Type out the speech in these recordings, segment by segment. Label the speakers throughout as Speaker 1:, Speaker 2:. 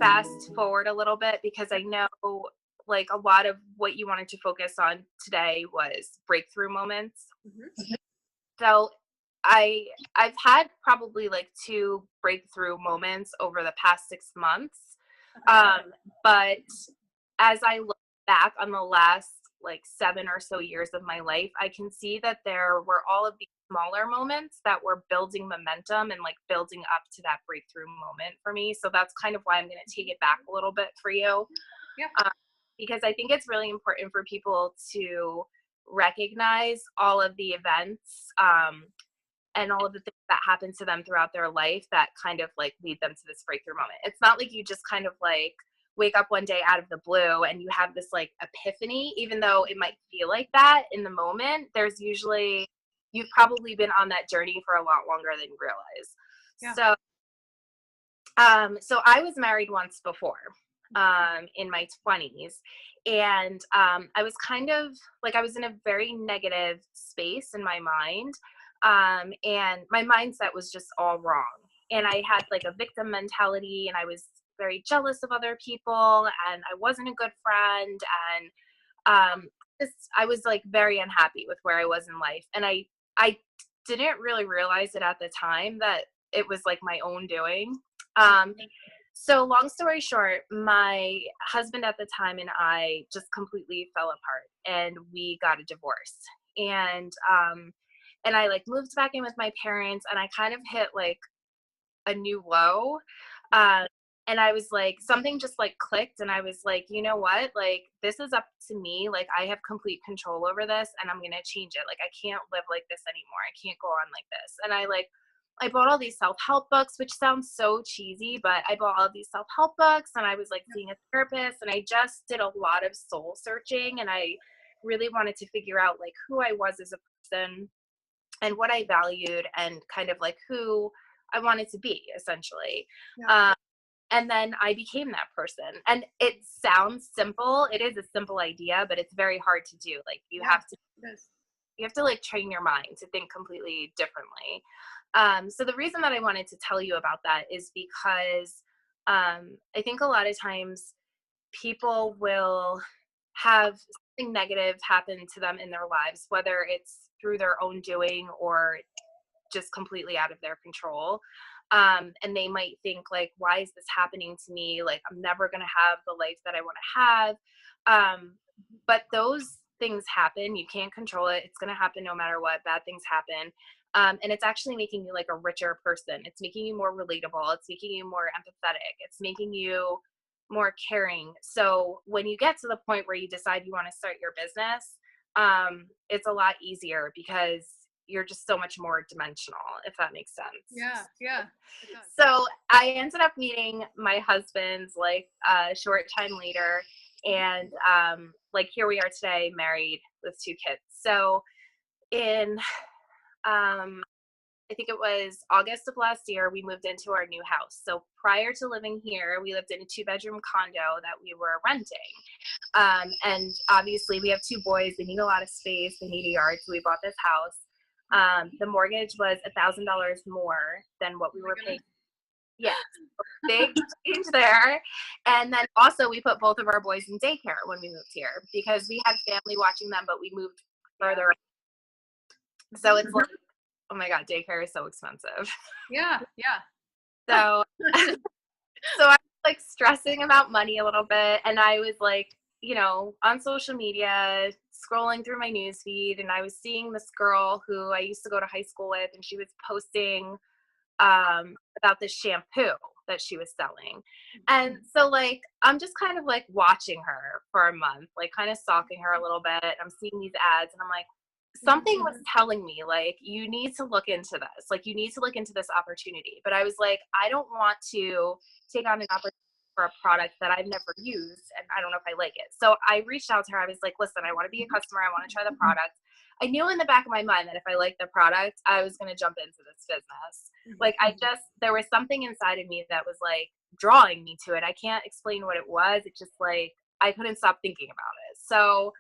Speaker 1: fast forward a little bit because I know like a lot of what you wanted to focus on today was breakthrough moments.
Speaker 2: Mm-hmm.
Speaker 1: So I've had probably like two breakthrough moments over the past 6 months. But as I look back on the last like 7 or so years of my life, I can see that there were all of these smaller moments that were building momentum and like building up to that breakthrough moment for me. So that's kind of why I'm going to take it back a little bit for you.
Speaker 2: Yeah.
Speaker 1: Because I think it's really important for people to recognize all of the events and all of the things that happen to them throughout their life that kind of like lead them to this breakthrough moment. It's not like you just kind of like wake up one day out of the blue and you have this like epiphany, even though it might feel like that in the moment. There's usually, you've probably been on that journey for a lot longer than you realize.
Speaker 2: Yeah.
Speaker 1: So I was married once before, in my 20s. And I was kind of like, I was in a very negative space in my mind. And my mindset was just all wrong. And I had like a victim mentality, and I was very jealous of other people, and I wasn't a good friend. And I was like very unhappy with where I was in life. And I didn't really realize it at the time that it was like my own doing. So long story short, my husband at the time and I just completely fell apart, and we got a divorce. And I like moved back in with my parents, and I kind of hit like a new low. And I was like, something just like clicked, and I was like, you know what? Like, this is up to me. Like, I have complete control over this, and I'm going to change it. Like, I can't live like this anymore. I can't go on like this. And I bought all these self-help books, which sounds so cheesy, but I bought all these self-help books, and I was like seeing a therapist, and I just did a lot of soul searching, and I really wanted to figure out like who I was as a person and what I valued and kind of like who I wanted to be, essentially.
Speaker 2: Yeah.
Speaker 1: And then I became that person. And it sounds simple. It is a simple idea, but it's very hard to do. Like you have to like train your mind to think completely differently. So the reason that I wanted to tell you about that is because I think a lot of times people will have something negative happen to them in their lives, whether it's through their own doing or just completely out of their control. And they might think like, why is this happening to me? Like, I'm never going to have the life that I want to have. But those things happen. You can't control it. It's going to happen no matter what. Bad things happen. And it's actually making you like a richer person. It's making you more relatable. It's making you more empathetic. It's making you more caring. So when you get to the point where you decide you want to start your business, it's a lot easier because you're just so much more dimensional, if that makes sense.
Speaker 2: Yeah.
Speaker 1: So I ended up meeting my husband's like a short time later, and like here we are today, married with 2 kids. So in I think it was August of last year, we moved into our new house. So prior to living here, we lived in a 2-bedroom condo that we were renting. And obviously we have 2 boys. They need a lot of space. They need a yard. So we bought this house. The mortgage was $1,000 more than what we were paying. Yeah, big change there. And then also we put both of our boys in daycare when we moved here because we had family watching them, but we moved further. So it's like, oh my God, daycare is so expensive.
Speaker 2: Yeah.
Speaker 1: So I was like stressing about money a little bit. And I was like, you know, on social media, scrolling through my news feed, and I was seeing this girl who I used to go to high school with, and she was posting about this shampoo that she was selling. And so like, I'm just kind of like watching her for a month, like kind of stalking her a little bit. I'm seeing these ads, and I'm like, something was telling me like, you need to look into this. Like, you need to look into this opportunity. But I was like, I don't want to take on an opportunity for a product that I've never used, and I don't know if I like it. So I reached out to her. I was like, listen, I want to be a customer. I want to try the product. I knew in the back of my mind that if I liked the product, I was going to jump into this business. Like, there was something inside of me that was like drawing me to it. I can't explain what it was. It just like, I couldn't stop thinking about it. So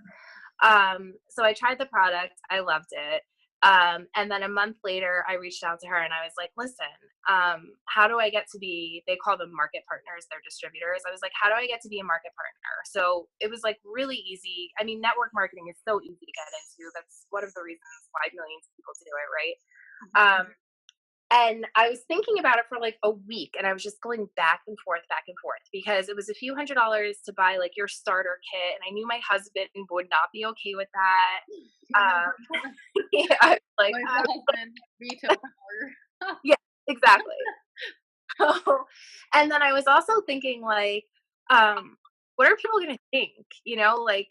Speaker 1: I tried the product. I loved it. And then a month later, I reached out to her and I was like, listen, how do I get to be, they call them market partners, they're distributors. I was like, how do I get to be a market partner? So it was like really easy. I mean, network marketing is so easy to get into. That's one of the reasons why millions of people do it, right? And I was thinking about it for like a week and I was just going back and forth, because it was a few $100s to buy like your starter kit. And I knew my husband would not be okay with that. Yeah, I was like,
Speaker 2: my husband, retail power.
Speaker 1: yeah, exactly. And then I was also thinking like, what are people going to think? You know, like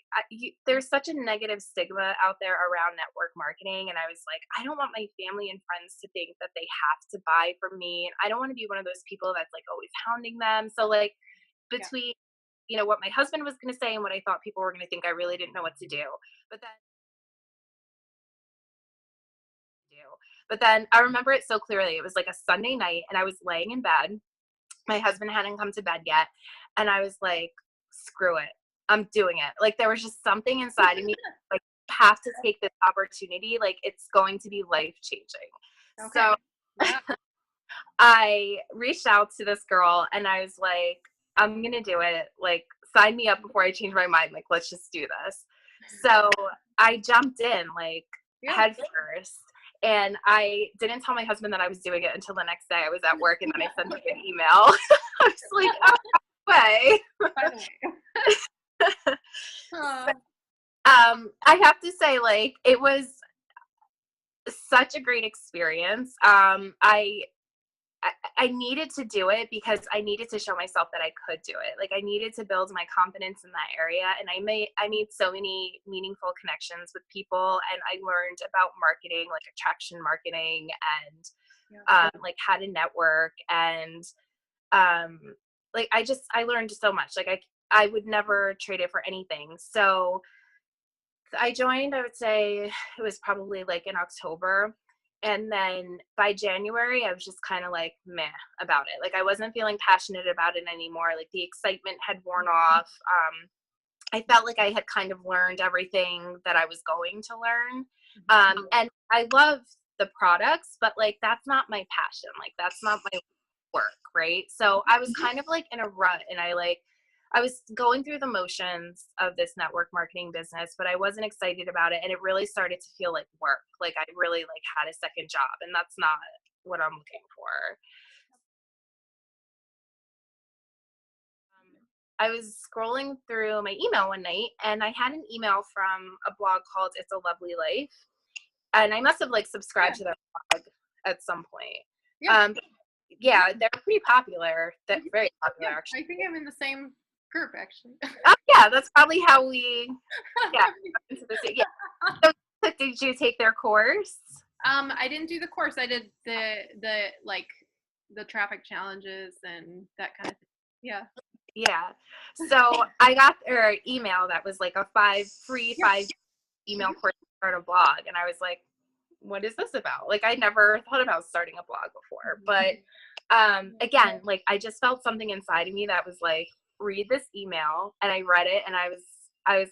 Speaker 1: there's such a negative stigma out there around network marketing. And I was like, I don't want my family and friends to think that they have to buy from me. And I don't want to be one of those people that's like always hounding them. So like between, you know, what my husband was going to say and what I thought people were going to think, I really didn't know what to do. But then I remember it so clearly. It was like a Sunday night and I was laying in bed. My husband hadn't come to bed yet. And I was like, screw it. I'm doing it. Like there was just something inside of me, like, have to take this opportunity. Like it's going to be life changing. Okay. So yeah. I reached out to this girl and I was like, I'm going to do it. Like sign me up before I change my mind. Like, let's just do this. So I jumped in like head first. And I didn't tell my husband that I was doing it until the next day. I was at work and then I sent him an email. I was like, oh, by the way. I have to say, like, it was such a great experience. I needed to do it because I needed to show myself that I could do it. Like I needed to build my confidence in that area. And I made so many meaningful connections with people and I learned about marketing, like attraction marketing and like how to network and like I learned so much. Like I would never trade it for anything. So I joined, I would say it was probably like in October. And then by January, I was just kind of like meh about it. Like I wasn't feeling passionate about it anymore. Like the excitement had worn off. I felt like I had kind of learned everything that I was going to learn. And I love the products, but like that's not my passion. Like that's not my work, right? So I was kind of like in a rut and I was going through the motions of this network marketing business, but I wasn't excited about it. And it really started to feel like work. Like I really like had a second job and that's not what I'm looking for. I was scrolling through my email one night and I had an email from a blog called It's a Lovely Life. And I must have like subscribed to their blog at some point. Yeah, they're pretty popular. They're very popular, actually.
Speaker 2: I think I'm in the same group, actually.
Speaker 1: Oh, yeah, that's probably how we, yeah. So, did you take their course?
Speaker 2: I didn't do the course. I did the traffic challenges and that kind of thing. Yeah.
Speaker 1: Yeah. So I got their email that was like a free email course to start a blog. And I was like, what is this about? Like, I never thought about starting a blog before. But again, like I just felt something inside of me that was like, read this email. And I read it and I was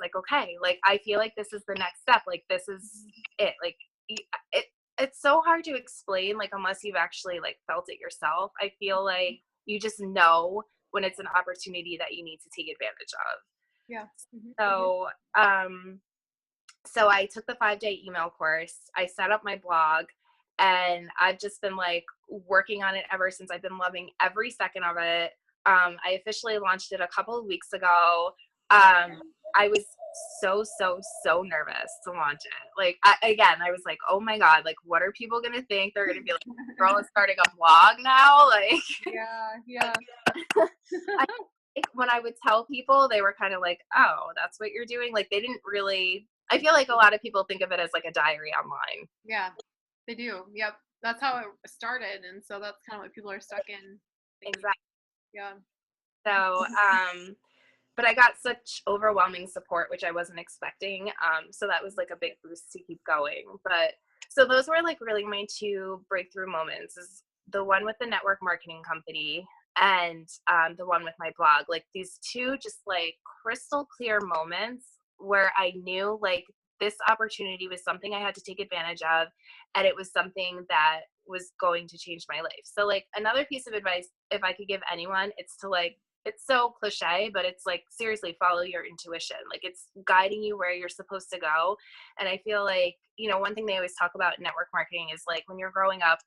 Speaker 1: like, okay, like I feel like this is the next step. Like this is it. Like it's so hard to explain, like unless you've actually like felt it yourself. I feel like you just know when it's an opportunity that you need to take advantage of.
Speaker 2: Yeah.
Speaker 1: So I took the 5-day email course. I set up my blog and I've just been like working on it ever since. I've been loving every second of it. I officially launched it a couple of weeks ago. I was so nervous to launch it. Like, I was like, oh my God, like, what are people going to think? They're going to be like, girl is starting a blog now. Like,
Speaker 2: yeah.
Speaker 1: When I would tell people, they were kind of like, oh, that's what you're doing. Like, they didn't really, I feel like a lot of people think of it as like a diary online.
Speaker 2: Yeah, they do. Yep. That's how it started. And so that's kind of what people are stuck in.
Speaker 1: Exactly.
Speaker 2: Yeah.
Speaker 1: So, but I got such overwhelming support, which I wasn't expecting. So that was like a big boost to keep going. But so those were like really my two breakthrough moments, is the one with the network marketing company and the one with my blog. Like these two just like crystal clear moments where I knew like this opportunity was something I had to take advantage of, and it was something that was going to change my life. So like another piece of advice, if I could give anyone, it's to like, it's so cliche, but it's like, seriously, follow your intuition. Like it's guiding you where you're supposed to go. And I feel like, you know, one thing they always talk about in network marketing is like when you're growing up,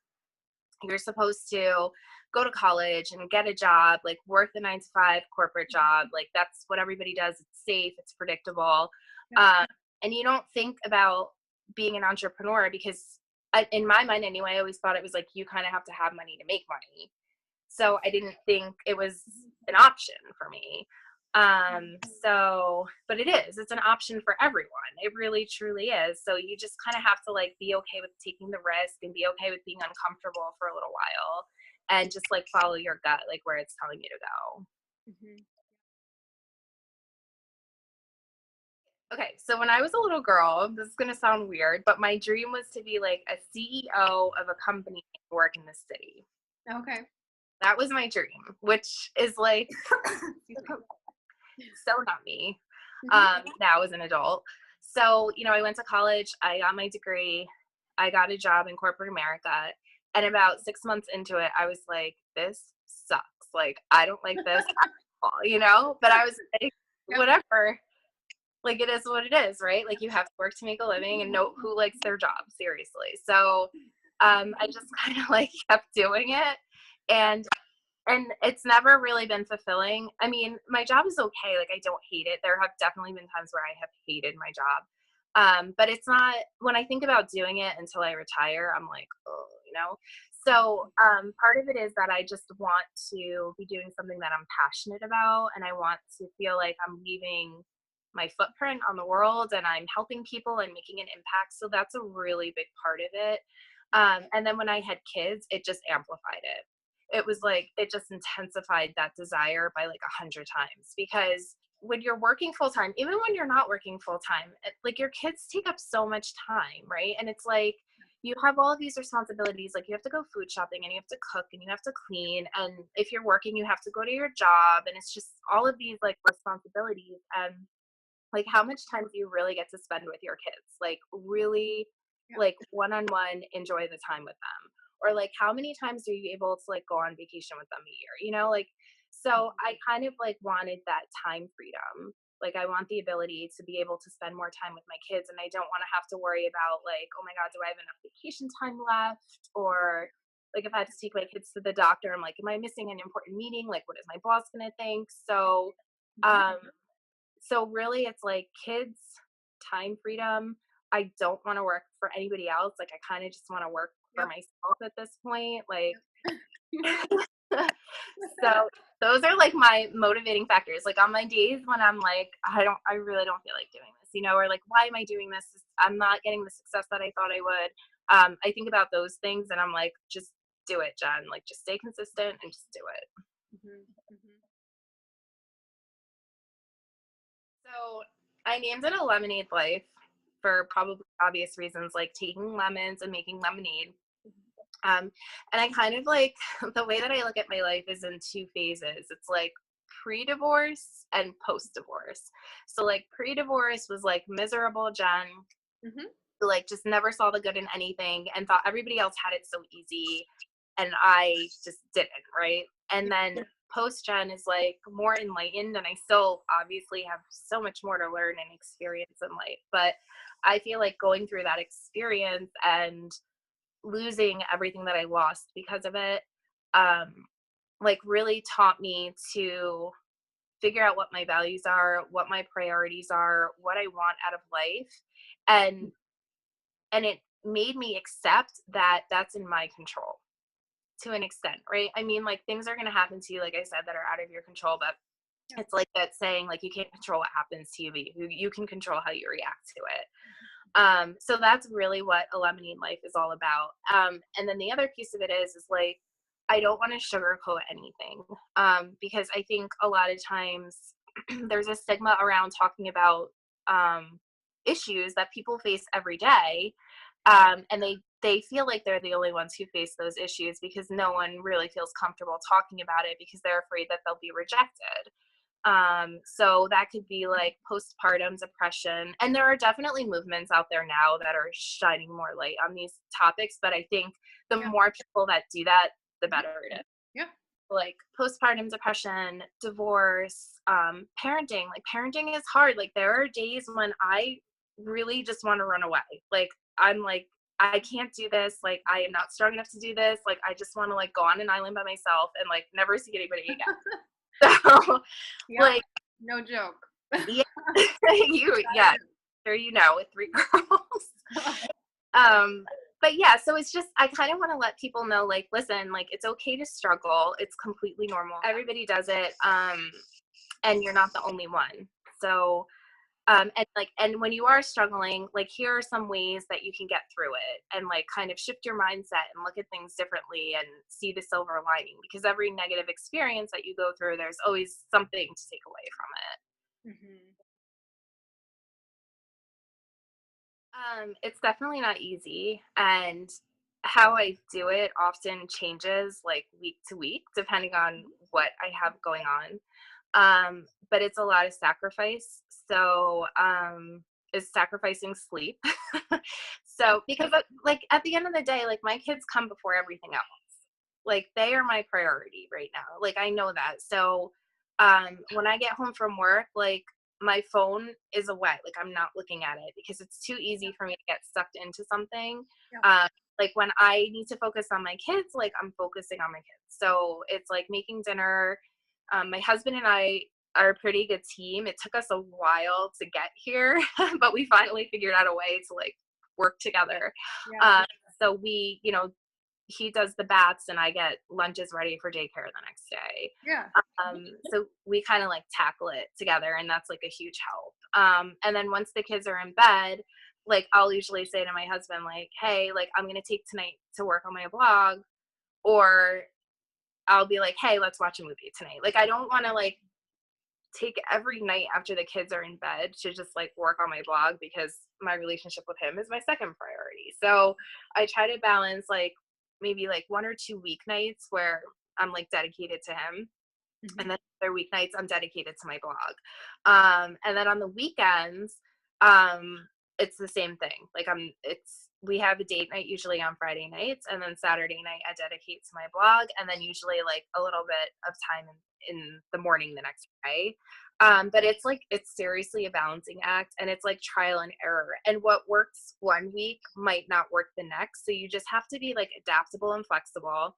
Speaker 1: you're supposed to go to college and get a job, like work the 9 to 5 corporate job. Like that's what everybody does. It's safe, it's predictable. And you don't think about being an entrepreneur because in my mind anyway, I always thought it was like, you kind of have to have money to make money. So I didn't think it was an option for me. But it is, it's an option for everyone. It really truly is. So you just kind of have to like be okay with taking the risk and be okay with being uncomfortable for a little while and just like follow your gut, like where it's telling you to go.
Speaker 2: Mm-hmm.
Speaker 1: Okay, so when I was a little girl, this is going to sound weird, but my dream was to be like a CEO of a company and work in the city.
Speaker 2: Okay.
Speaker 1: That was my dream, which is like so not me now as an adult. So, you know, I went to college, I got my degree, I got a job in corporate America, and about 6 months into it, I was like, this sucks. Like, I don't like this at all, you know? But I was like, whatever. Like, it is what it is, right? Like, you have to work to make a living, and know who likes their job, seriously. So, I just kind of like kept doing it. And it's never really been fulfilling. I mean, my job is okay. Like, I don't hate it. There have definitely been times where I have hated my job. But it's not, when I think about doing it until I retire, I'm like, oh, you know? So part of it is that I just want to be doing something that I'm passionate about. And I want to feel like I'm leaving my footprint on the world and I'm helping people and making an impact. So that's a really big part of it. And then when I had kids, it just amplified it. It was like, it just intensified that desire by like 100 times, because when you're working full time, even when you're not working full time, like your kids take up so much time, right? And it's like, you have all of these responsibilities. Like you have to go food shopping and you have to cook and you have to clean. And if you're working, you have to go to your job. And it's just all of these like responsibilities. And like, how much time do you really get to spend with your kids? Like really like one-on-one enjoy the time with them, or like how many times are you able to like go on vacation with them a year, you know? Like, so I kind of like wanted that time freedom. Like I want the ability to be able to spend more time with my kids, and I don't want to have to worry about like, oh my god, do I have enough vacation time left? Or like if I had to take my kids to the doctor, I'm like, am I missing an important meeting? Like what is my boss gonna think? So really it's like kids, time freedom. I don't want to work for anybody else. Like I kind of just want to work for myself at this point. Like so those are like my motivating factors. Like on my days when I'm like, I really don't feel like doing this, you know, or like, why am I doing this? I'm not getting the success that I thought I would. I think about those things and I'm like, just do it, Jen. Like just stay consistent and just do it.
Speaker 2: Mm-hmm. Mm-hmm.
Speaker 1: So I named it a lemonade life for probably obvious reasons, like taking lemons and making lemonade. And I kind of like the way that I look at my life is in two phases. It's like pre-divorce and post-divorce. So like pre-divorce was like miserable Jen, who like just never saw the good in anything and thought everybody else had it so easy, and I just didn't, right? And then post-gen is like more enlightened, and I still obviously have so much more to learn and experience in life, but I feel like going through that experience and losing everything that I lost because of it, like really taught me to figure out what my values are, what my priorities are, what I want out of life. And it made me accept that that's in my control to an extent, right? I mean, like things are going to happen to you, like I said, that are out of your control, but it's like that saying, like you can't control what happens to you, but you can control how you react to it. So that's really what a lemonade life is all about. And then the other piece of it is like, I don't want to sugarcoat anything, because I think a lot of times there's a stigma around talking about issues that people face every day. And they feel like they're the only ones who face those issues because no one really feels comfortable talking about it because they're afraid that they'll be rejected. So that could be like postpartum depression. And there are definitely movements out there now that are shining more light on these topics. But I think the more people that do that, the better it is.
Speaker 2: Yeah.
Speaker 1: Like postpartum depression, divorce, parenting. Like parenting is hard. Like there are days when I really just want to run away. Like I'm like, I can't do this. Like I am not strong enough to do this. Like I just want to like go on an island by myself and like never see anybody again. So, like,
Speaker 2: no joke.
Speaker 1: Yeah, sure, with 3 girls. But yeah, so it's just, I kind of want to let people know, like, listen, like, it's okay to struggle. It's completely normal. Everybody does it. And you're not the only one. So, and when you are struggling, like, here are some ways that you can get through it and like kind of shift your mindset and look at things differently and see the silver lining, because every negative experience that you go through, there's always something to take away from it. It's definitely not easy, and how I do it often changes like week to week, depending on what I have going on. But it's a lot of sacrifice. So, is sacrificing sleep. So, because like at the end of the day, like my kids come before everything else. Like they are my priority right now. Like I know that. So, when I get home from work, like my phone is away. Like I'm not looking at it because it's too easy for me to get sucked into something. Like when I need to focus on my kids, like I'm focusing on my kids. So it's like making dinner. My husband and I are a pretty good team. It took us a while to get here, but we finally figured out a way to like work together. So we, he does the baths and I get lunches ready for daycare the next day. So we kind of like tackle it together, and that's like a huge help. And then once the kids are in bed, like I'll usually say to my husband, like, hey, like I'm going to take tonight to work on my blog, or I'll be like, hey, let's watch a movie tonight. Like I don't want to like take every night after the kids are in bed to just like work on my blog, because my relationship with him is my second priority. So I try to balance like maybe like 1 or 2 weeknights where I'm like dedicated to him. And then other weeknights I'm dedicated to my blog. And then on the weekends, it's the same thing. Like we have a date night usually on Friday nights, and then Saturday night I dedicate to my blog, and then usually like a little bit of time in the morning the next day. But it's seriously a balancing act, and it's like trial and error. And what works one week might not work the next. So you just have to be like adaptable and flexible.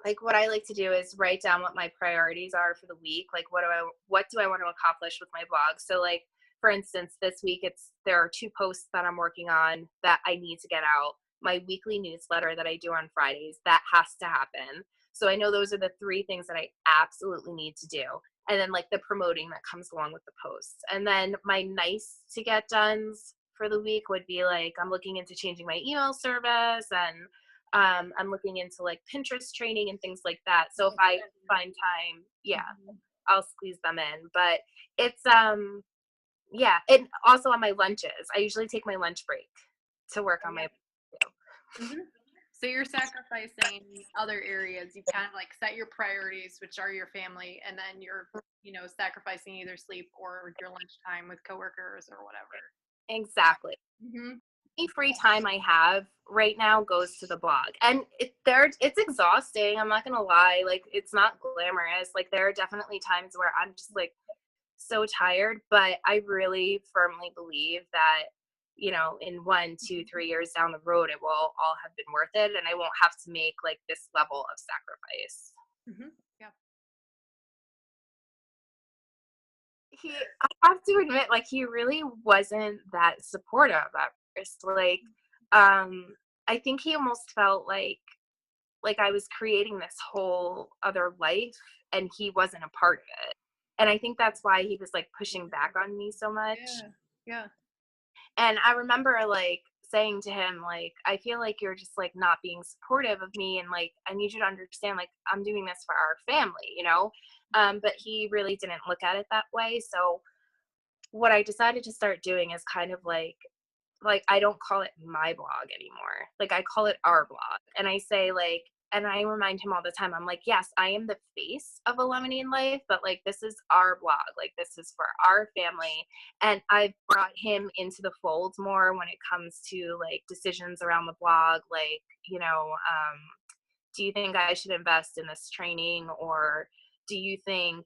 Speaker 1: Like what I like to do is write down what my priorities are for the week. Like what do I want to accomplish with my blog? So like, for instance, this week there are 2 posts that I'm working on that I need to get out. My weekly newsletter that I do on Fridays, that has to happen. So I know those are the 3 things that I absolutely need to do. And then like the promoting that comes along with the posts. And then my nice to get done's for the week would be like, I'm looking into changing my email service, and I'm looking into like Pinterest training and things like that. So if I find time, I'll squeeze them in. But it's and also on my lunches, I usually take my lunch break to work on my.
Speaker 2: So you're sacrificing other areas. You kind of like set your priorities, which are your family, and then you're, sacrificing either sleep or your lunchtime with coworkers or whatever.
Speaker 1: Exactly. Any free time I have right now goes to the blog, and it's exhausting. I'm not gonna lie. Like it's not glamorous. Like there are definitely times where I'm just like so tired, but I really firmly believe that in 1, 2, 3 years down the road, it will all have been worth it, and I won't have to make like this level of sacrifice. I have to admit, like he really wasn't that supportive at first. Like, I think he almost felt like I was creating this whole other life, and he wasn't a part of it. And I think that's why he was like pushing back on me so much. And I remember like saying to him, like, I feel like you're just like not being supportive of me, and like I need you to understand, like I'm doing this for our family. But he really didn't look at it that way. So what I decided to start doing is kind of like I don't call it my blog anymore. Like I call it our blog. And I say like and I remind him all the time, I'm like, yes, I am the face of A Lemonade Life, but like, this is our blog. Like, this is for our family. And I've brought him into the fold more when it comes to like decisions around the blog. Like, do you think I should invest in this training, or do you think,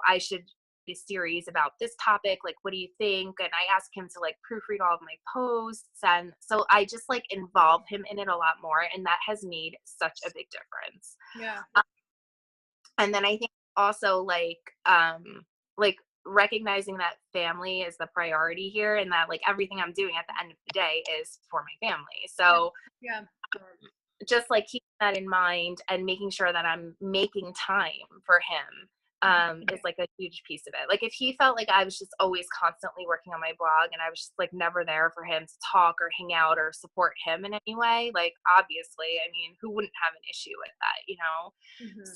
Speaker 1: I should do a series about this topic? Like, what do you think? And I ask him to like proofread all of my posts. And so I just like involve him in it a lot more. And that has made such a big difference.
Speaker 2: Yeah.
Speaker 1: And then I think also like recognizing that family is the priority here, and that like everything I'm doing at the end of the day is for my family. So
Speaker 2: yeah.
Speaker 1: Just like keeping that in mind and making sure that I'm making time for him is like a huge piece of it. Like, if he felt like I was just always constantly working on my blog and I was just like never there for him to talk or hang out or support him in any way, like, obviously, I mean, who wouldn't have an issue with that?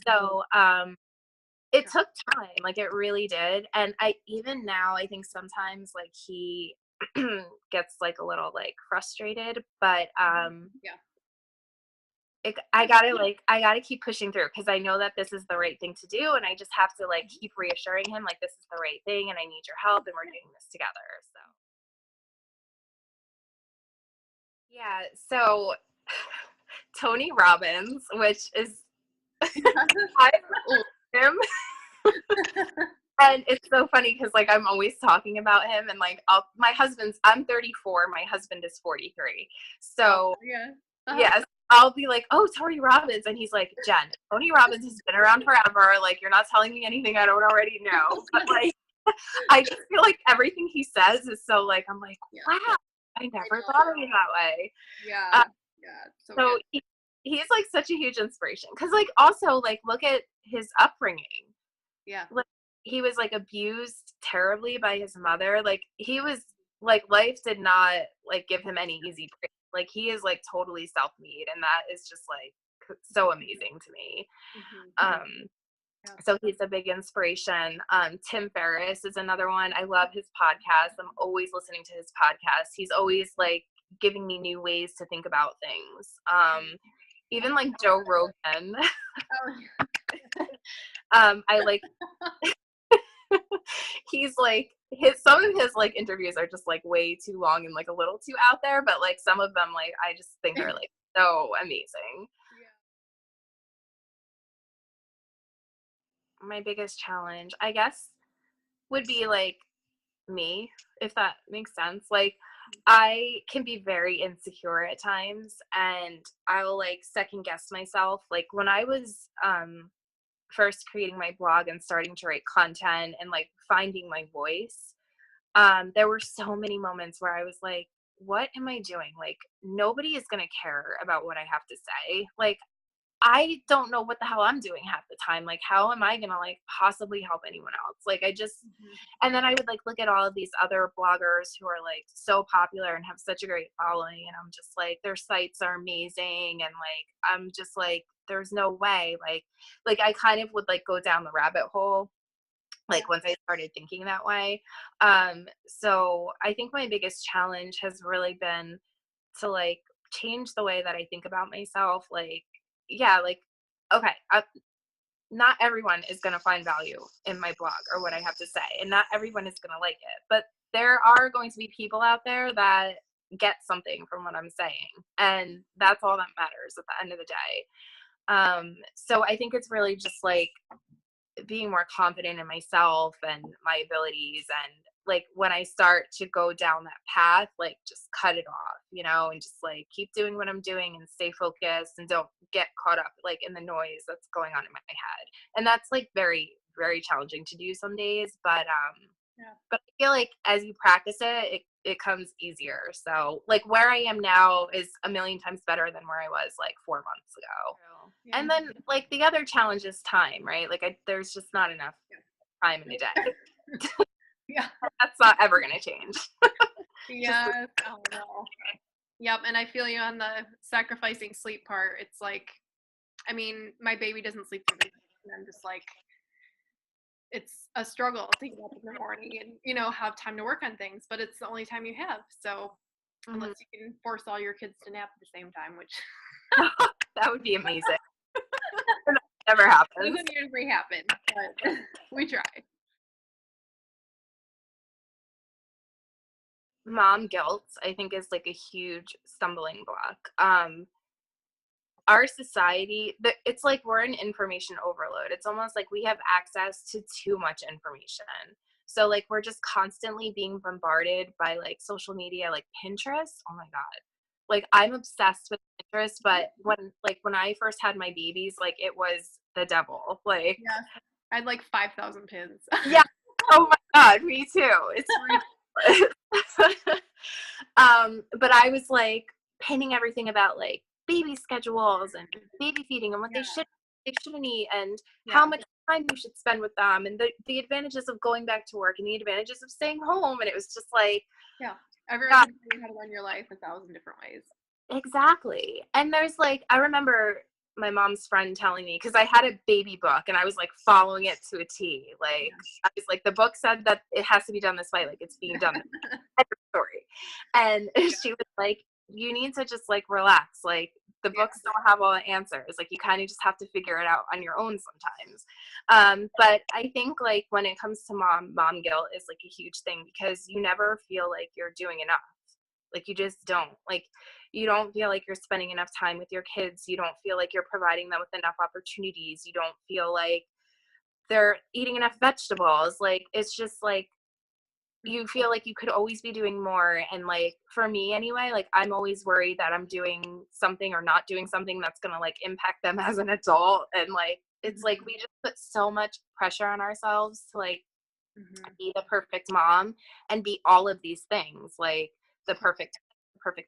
Speaker 1: So it took time, like it really did. And I even now, I think sometimes like he gets like a little like frustrated, but I gotta keep pushing through, because I know that this is the right thing to do, and I just have to like keep reassuring him like this is the right thing, and I need your help, and we're doing this together. So yeah, so Tony Robbins, which is I love him. And it's so funny because like I'm always talking about him, and like I'm 34, my husband is 43, so yes, I'll be like, oh, Tony Robbins, and he's like, Jen, Tony Robbins has been around forever, like you're not telling me anything I don't already know. But like I just feel like everything he says is so like, I'm like, wow, I never thought of it that way. So he's like such a huge inspiration, because like also like look at his upbringing. Like, he was like abused terribly by his mother. Like, he was like, life did not like give him any easy break. Like, he is like totally self-made, and that is just like so amazing to me. So he's a big inspiration. Tim Ferriss is another one. I love his podcast. I'm always listening to his podcast. He's always like giving me new ways to think about things. Even like Joe Rogan. I like he's like some of his like interviews are just like way too long and like a little too out there, but like some of them like I just think are like so amazing. My biggest challenge, I guess, would be like me, if that makes sense. Like, I can be very insecure at times, and I'll like second guess myself. Like, when I was first creating my blog and starting to write content and like finding my voice, there were so many moments where I was like, what am I doing? Like, nobody is going to care about what I have to say. Like, I don't know what the hell I'm doing half the time. Like, how am I going to like possibly help anyone else? Like, I just, and then I would like look at all of these other bloggers who are like so popular and have such a great following. And I'm just like, their sites are amazing. And like, I'm just like, there's no way. Like I kind of would like go down the rabbit hole, like once I started thinking that way. So I think my biggest challenge has really been to like change the way that I think about myself. Like, like, okay, not everyone is going to find value in my blog or what I have to say, and not everyone is going to like it, but there are going to be people out there that get something from what I'm saying, and that's all that matters at the end of the day. So I think it's really just like being more confident in myself and my abilities, and like when I start to go down that path, like just cut it off, and just like keep doing what I'm doing and stay focused and don't get caught up like in the noise that's going on in my head. And that's like very, very challenging to do some days, but I feel like as you practice it comes easier. So like where I am now is a million times better than where I was like 4 months ago. And then like the other challenge is time, right? Like there's just not enough time in a day. That's not ever going to change.
Speaker 2: Yes. Oh no. Yep. And I feel you on the sacrificing sleep part. It's like, I mean, my baby doesn't sleep for me, and I'm just like, it's a struggle to get up in the morning and, have time to work on things, but it's the only time you have. So unless you can force all your kids to nap at the same time, which
Speaker 1: that would be amazing. Never happens.
Speaker 2: Doesn't usually happen, but we try.
Speaker 1: Mom guilt, I think, is like a huge stumbling block. Our society, it's like we're in information overload. It's almost like we have access to too much information. So like we're just constantly being bombarded by like social media, like Pinterest. Oh my God. Like I'm obsessed with Pinterest, but when I first had my babies, like it was the devil. Like
Speaker 2: yeah, I had like 5,000 pins.
Speaker 1: Yeah. Oh my God, me too. It's ridiculous. But I was like pinning everything about like baby schedules and baby feeding and what they shouldn't eat and how much time you should spend with them and the advantages of going back to work and the advantages of staying home. And it was just like,
Speaker 2: everyone can tell you how to run your life 1,000 different ways.
Speaker 1: Exactly. And there's like, I remember my mom's friend telling me, because I had a baby book and I was like following it to a T. Like I was like, the book said that it has to be done this way, like it's being done. Story. And she was like, you need to just like relax. Like the books don't have all the answers. Like you kind of just have to figure it out on your own sometimes. But I think like when it comes to mom guilt is like a huge thing because you never feel like you're doing enough. Like you just don't. Like you don't feel like you're spending enough time with your kids. You don't feel like you're providing them with enough opportunities. You don't feel like they're eating enough vegetables. Like it's just like you feel like you could always be doing more. And like for me anyway, like I'm always worried that I'm doing something or not doing something that's gonna like impact them as an adult. And like it's like we just put so much pressure on ourselves to like be the perfect mom and be all of these things, like the perfect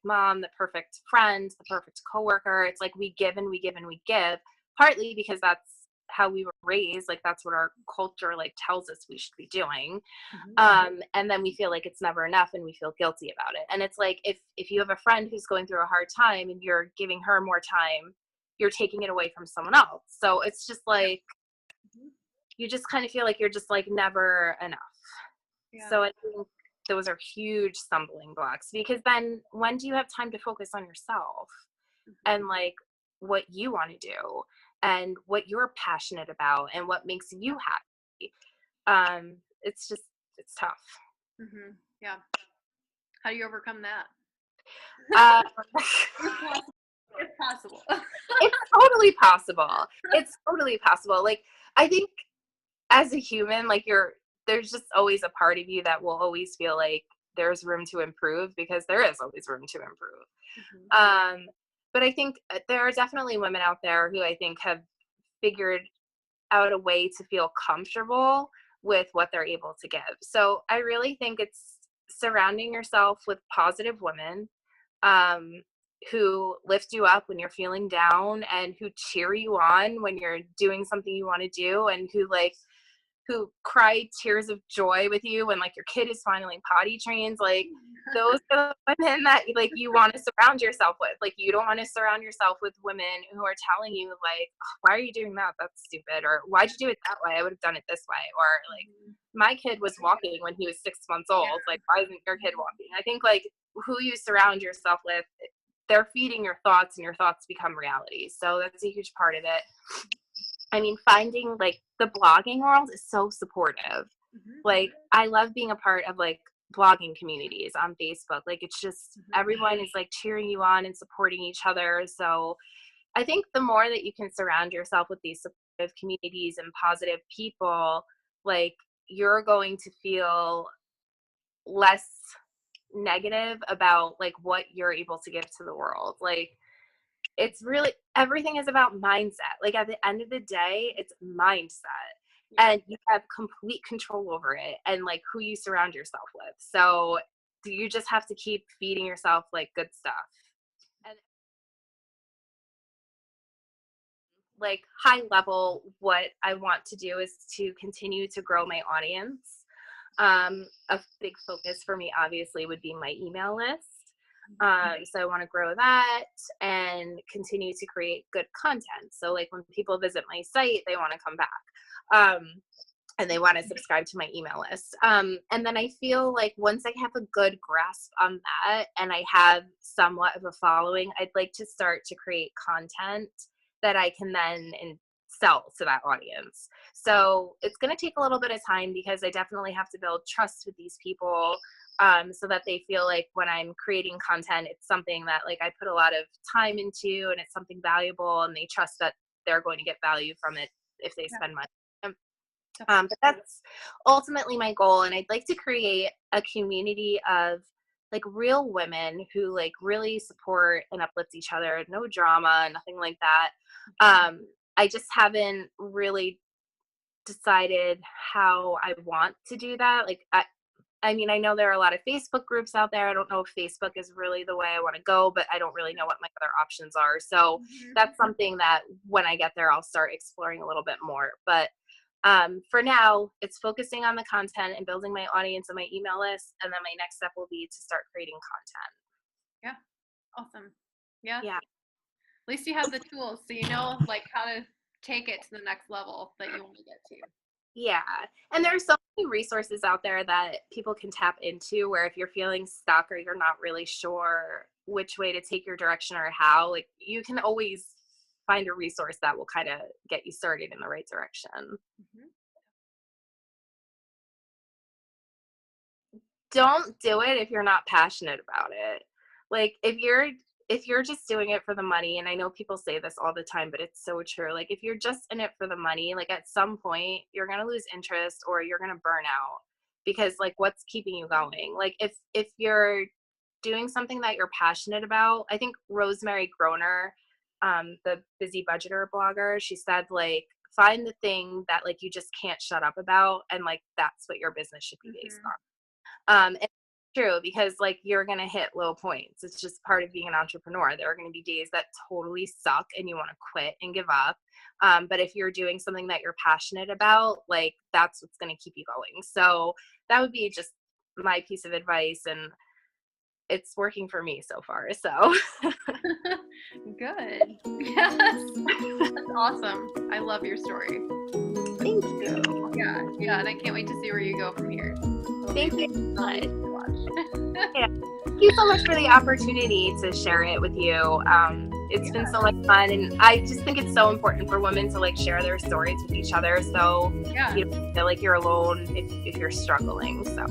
Speaker 1: mom, the perfect friend, the perfect coworker. It's like we give and we give and we give, partly because that's how we were raised. Like that's what our culture like tells us we should be doing. And then we feel like it's never enough and we feel guilty about it. And it's like if you have a friend who's going through a hard time and you're giving her more time, you're taking it away from someone else. So it's just like you just kind of feel like you're just like never enough. So I think those are huge stumbling blocks because then when do you have time to focus on yourself and like what you want to do and what you're passionate about and what makes you happy? It's tough.
Speaker 2: Yeah. How do you overcome that? It's possible.
Speaker 1: It's totally possible. It's totally possible. Like I think as a human, like there's just always a part of you that will always feel like there's room to improve because there is always room to improve. But I think there are definitely women out there who I think have figured out a way to feel comfortable with what they're able to give. So I really think it's surrounding yourself with positive women who lift you up when you're feeling down and who cheer you on when you're doing something you want to do and who cry tears of joy with you when like your kid is finally potty trained. Like those are the women that like you want to surround yourself with. Like you don't want to surround yourself with women who are telling you like, oh, why are you doing that? That's stupid. Or why'd you do it that way? I would have done it this way. Or like my kid was walking when he was 6 months old. Like why isn't your kid walking? I think like who you surround yourself with, they're feeding your thoughts and your thoughts become reality. So that's a huge part of it. I mean, finding like the blogging world is so supportive. Like I love being a part of like blogging communities on Facebook. Like it's just everyone is like cheering you on and supporting each other. So I think the more that you can surround yourself with these supportive communities and positive people, like you're going to feel less negative about like what you're able to give to the world. Like it's really everything is about mindset. Like at the end of the day, it's mindset. And you have complete control over it and like who you surround yourself with. So you just have to keep feeding yourself like good stuff. And like high level, what I want to do is to continue to grow my audience. A big focus for me obviously would be my email list. So I want to grow that and continue to create good content. So like when people visit my site, they want to come back. And they want to subscribe to my email list. And then I feel like once I have a good grasp on that and I have somewhat of a following, I'd like to start to create content that I can then sell to that audience. So it's going to take a little bit of time because I definitely have to build trust with these people, so that they feel like when I'm creating content, it's something that like I put a lot of time into and it's something valuable, and they trust that they're going to get value from it if they spend money. But that's ultimately my goal. And I'd like to create a community of like real women who like really support and uplift each other. No drama, nothing like that. I just haven't really decided how I want to do that. Like, I mean, I know there are a lot of Facebook groups out there. I don't know if Facebook is really the way I want to go, but I don't really know what my other options are. So that's something that when I get there, I'll start exploring a little bit more. But for now, it's focusing on the content and building my audience and my email list. And then my next step will be to start creating content.
Speaker 2: Yeah. Awesome. Yeah.
Speaker 1: Yeah.
Speaker 2: At least you have the tools, so you know like how to take it to the next level that you want to get to.
Speaker 1: Yeah. And there's so many resources out there that people can tap into where if you're feeling stuck or you're not really sure which way to take your direction or how, like you can always find a resource that will kind of get you started in the right direction. Don't do it if you're not passionate about it. Like if you're just doing it for the money, and I know people say this all the time, but it's so true. Like if you're just in it for the money, like at some point you're going to lose interest or you're going to burn out because like what's keeping you going? Like if you're doing something that you're passionate about, I think Rosemary Groner, the Busy Budgeter blogger, she said like find the thing that like you just can't shut up about, and like that's what your business should be based on. And it's true because like you're going to hit low points. It's just part of being an entrepreneur. There are going to be days that totally suck and you want to quit and give up. But if you're doing something that you're passionate about, like that's what's going to keep you going. So that would be just my piece of advice, and it's working for me so far. So
Speaker 2: good. Yes. That's awesome. I love your story.
Speaker 1: Thank you.
Speaker 2: Yeah, and I can't wait to see where you go from here.
Speaker 1: Thank you so much. Yeah. Thank you so much for the opportunity to share it with you. It's been so much fun, and I just think it's so important for women to like share their stories with each other, so you don't feel like you're alone if you're struggling. So